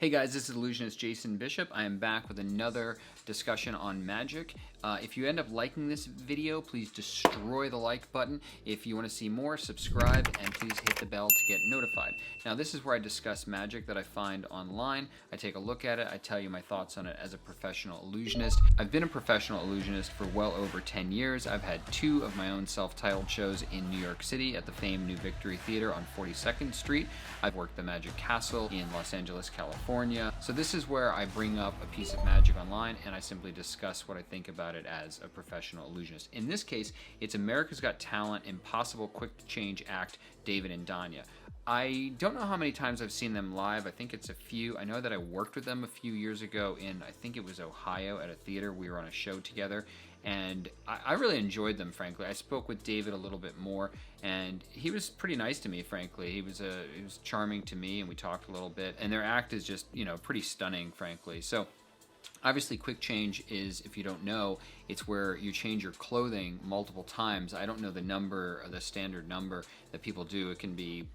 Hey guys, this is Illusionist Jason Bishop. I am back with another discussion on magic. If you end up liking this video, please destroy the like button. If you want to see more, subscribe, and please hit the bell to get notified. Now, this is where I discuss magic that I find online. I take a look at it. I tell you my thoughts on it as a professional illusionist. I've been a professional illusionist for well over 10 years. I've had 2 of my own self-titled shows in New York City at the famed New Victory Theater on 42nd Street. I've worked the Magic Castle in Los Angeles, California. So this is where I bring up a piece of magic online and I simply discuss what I think about it as a professional illusionist. In this case, it's America's Got Talent Impossible Quick Change act, David and Dania. I don't know how many times I've seen them live. I think it's a few. I know that I worked with them a few years ago in, I think it was Ohio, at a theater. We were on a show together, and I really enjoyed them, frankly. I spoke with David a little bit more, and he was pretty nice to me, frankly. He was charming to me, and we talked a little bit, and their act is just, pretty stunning, frankly. So obviously, quick change is, if you don't know, it's where you change your clothing multiple times. I don't know the number, or the standard number that people do. It can be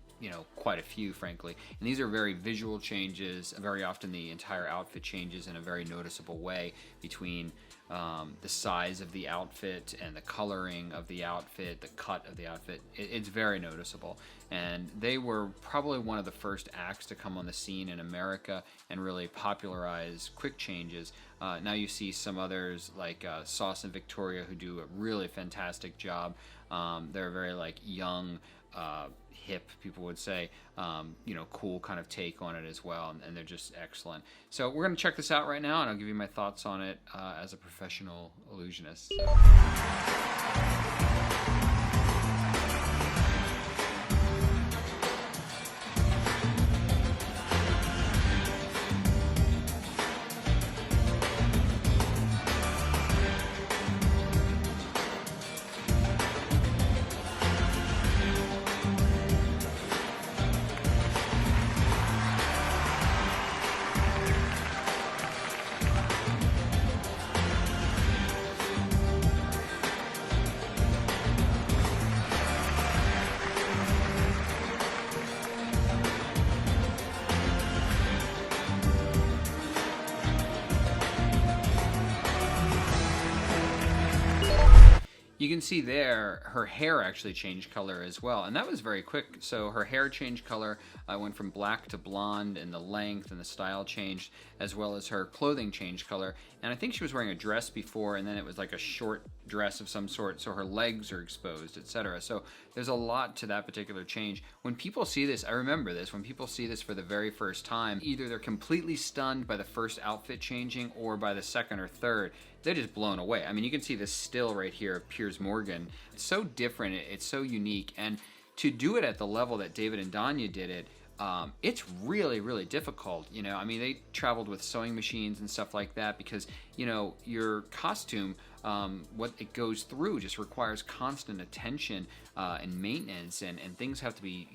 quite a few, frankly. And these are very visual changes. Very often the entire outfit changes in a very noticeable way between the size of the outfit and the coloring of the outfit, the cut of the outfit. It's very noticeable. And they were probably one of the first acts to come on the scene in America and really popularize quick changes. Now you see some others like Sauce and Victoria who do a really fantastic job. They're very young, hip, people would say, cool kind of take on it as well, and they're just excellent. So we're going to check this out right now, and I'll give you my thoughts on it as a professional illusionist. You can see there, her hair actually changed color as well, and that was very quick. So her hair changed color, went from black to blonde, and the length and the style changed, as well as her clothing changed color. And I think she was wearing a dress before, and then it was like a short dress of some sort, so her legs are exposed, etc. So there's a lot to that particular change. When people see this, I remember this, when people see this for the very first time, either they're completely stunned by the first outfit changing or by the second or third. They're just blown away. I mean, you can see this still right here of Piers Morgan. It's so different, it's so unique, and to do it at the level that David and Dania did it, it's really, really difficult. I mean, they traveled with sewing machines and stuff like that because, your costume, what it goes through just requires constant attention and maintenance, and things have to be,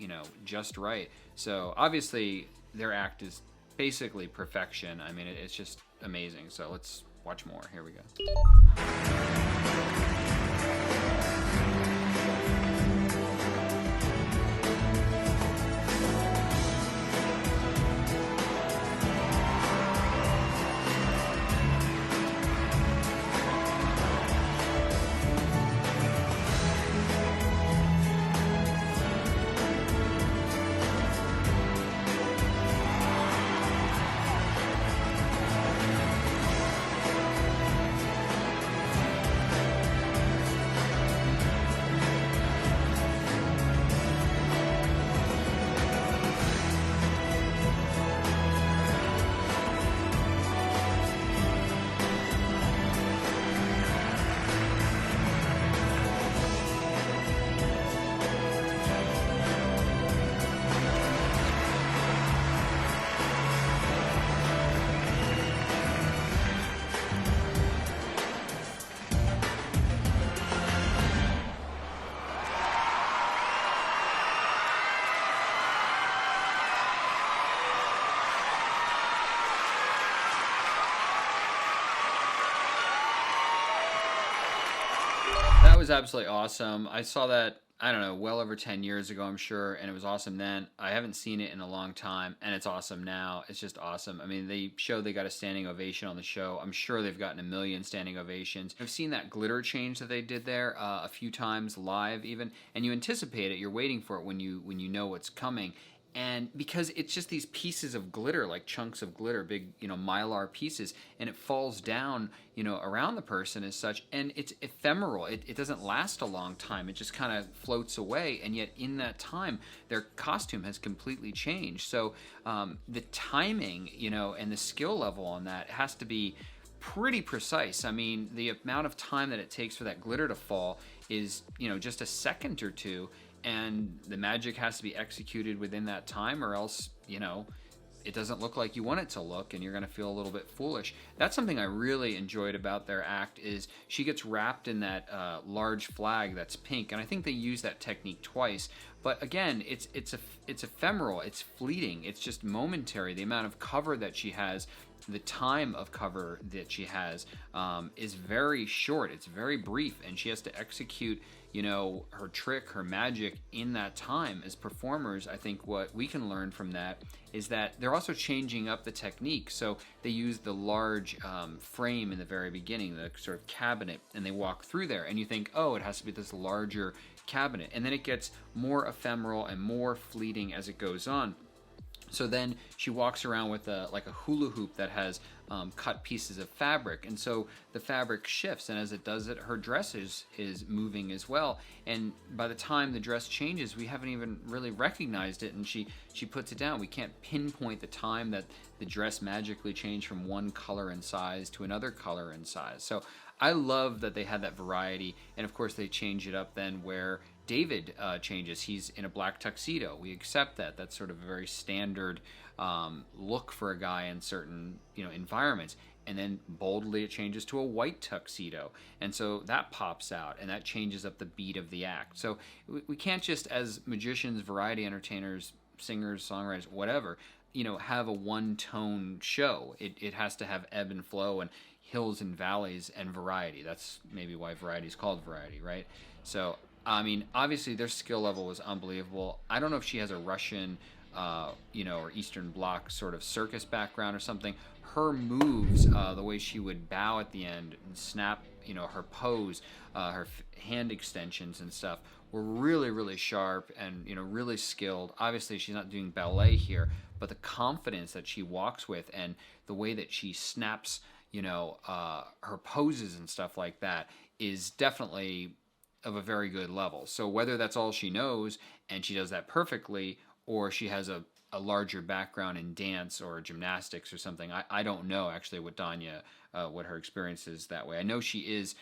just right. So obviously their act is basically perfection. I mean, it's just amazing. So let's watch more. Here we go. That was absolutely awesome. I saw that I don't know, well over 10 years ago, I'm sure, and it was awesome then. I haven't seen it in a long time, and it's awesome now. It's just awesome. I mean, they got a standing ovation on the show. I'm sure they've gotten a million standing ovations. I've seen that glitter change that they did there a few times live even, and you anticipate it. You're waiting for it when you know what's coming. And because it's just these pieces of glitter, like chunks of glitter, big, mylar pieces, and it falls down, around the person as such, and it's ephemeral. It doesn't last a long time. It just kind of floats away, and yet in that time, their costume has completely changed. So the timing, and the skill level on that has to be pretty precise. I mean, the amount of time that it takes for that glitter to fall is, just a second or two, and the magic has to be executed within that time, or else, it doesn't look like you want it to look, and you're going to feel a little bit foolish. That's something I really enjoyed about their act, is she gets wrapped in that large flag that's pink, and I think they use that technique twice. But again, it's ephemeral, it's fleeting, it's just momentary. The amount of cover that she has, the time of cover that she has, is very short. It's very brief, and she has to execute her trick, her magic in that time. As performers, I think what we can learn from that is that they're also changing up the technique. So they use the large frame in the very beginning, the sort of cabinet, and they walk through there, and you think, oh, it has to be this larger cabinet, and then it gets more ephemeral and more fleeting as it goes on. So then she walks around with like a hula hoop that has cut pieces of fabric, and so the fabric shifts, and as it does it, her dress is moving as well. And by the time the dress changes, we haven't even really recognized it, and she puts it down. We can't pinpoint the time that the dress magically changed from one color and size to another color and size. So I love that they had that variety, and of course they change it up then where David changes. He's in a black tuxedo. We accept that. That's sort of a very standard look for a guy in certain environments. And then boldly it changes to a white tuxedo. And so that pops out, and that changes up the beat of the act. So we can't just, as magicians, variety entertainers, singers, songwriters, whatever, have a one-tone show. It has to have ebb and flow and hills and valleys and variety. That's maybe why variety is called variety, right? So I mean, obviously their skill level was unbelievable. I don't know if she has a Russian, or Eastern Bloc sort of circus background or something. Her moves, the way she would bow at the end and snap, her pose, her hand extensions and stuff were really, really sharp and, really skilled. Obviously, she's not doing ballet here, but the confidence that she walks with and the way that she snaps, her poses and stuff like that is definitely of a very good level. So whether that's all she knows and she does that perfectly, or she has a larger background in dance or gymnastics or something, I don't know actually what Dania, what her experience is that way. I know she is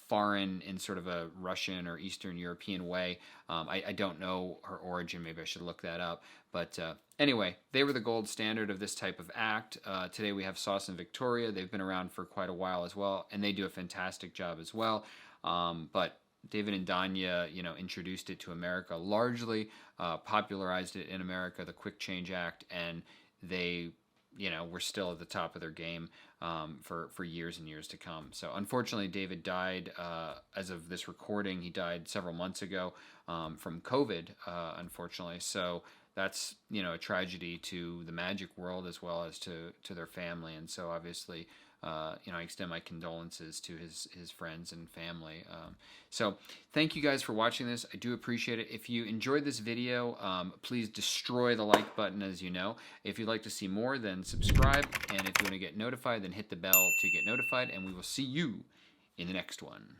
foreign in sort of a Russian or Eastern European way. I don't know her origin. Maybe I should look that up. But anyway, they were the gold standard of this type of act. Today we have Sauce and Victoria. They've been around for quite a while as well, and they do a fantastic job as well. But David and Dania, introduced it to America largely, popularized it in America, the Quick Change Act, and they, were still at the top of their game for years and years to come. So unfortunately, David died, as of this recording, he died several months ago from COVID, unfortunately. So that's, a tragedy to the magic world as well as to their family. And so obviously, I extend my condolences to his friends and family. So thank you guys for watching this. I do appreciate it. If you enjoyed this video, please destroy the like button, as you know. If you'd like to see more, then subscribe. And if you want to get notified, then hit the bell to get notified. And we will see you in the next one.